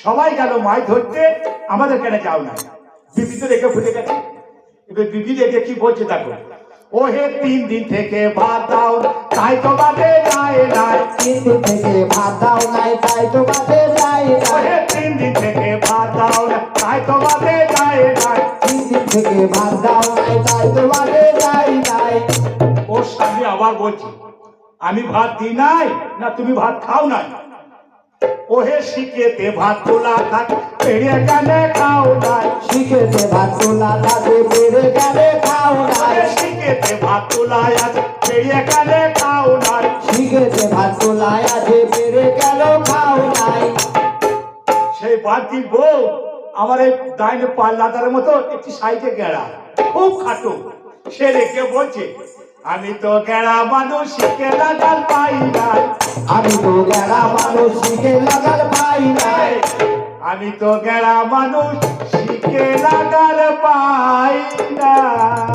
সবাই গেল মাছ ধরতে, আমাদের কেন যাও না? বিবি তো রেখে ভুলে গেছে। এবার বিবি রেখে কি বলছে দেখো, ও হে 3 দিন থেকে ভাত দাও তাই তো বাদে যায় নাই। 3 দিন থেকে ভাত দাও নাই তাই তো বাদে যায় ও নাই। হে 3 দিন থেকে ভাত দাও তাই তো বাদে যায় নাই। 3 দিন থেকে ভাত দাও নাই তাই তো বাদে যায় নাই। ওর স্বামী আবার বলছে, আমি ভাত দিই নাই না তুমি ভাত খাও নাই? ওহে শিখেতে ভাত তোলা থাক পেড়ে গেলে খাও নাই। শিখেতে ভাত তোলা থাকে বেড়ে গেলে খাও নাই। শিখেতে ভাত তোলা আছে পেড়ে গেলে খাও নাই। শিখেতে ভাত তোলা আছে বেড়ে গেল খাও নাই। সেই বাড়তি বউ আমার এই ডাইনে পাল্লাদারের মতো একটি সাইডে গেড়া, খুব খাটো। সে রেখে বলছে, আমি তো গেড়া মানুষ শিখে লাগাল পাই নাই। আমি তো গেড়া মানুষ শিখে লাগাল পাই নাই। আমি তো গেড়া মানুষ শিখে লাগাল পাই নাই।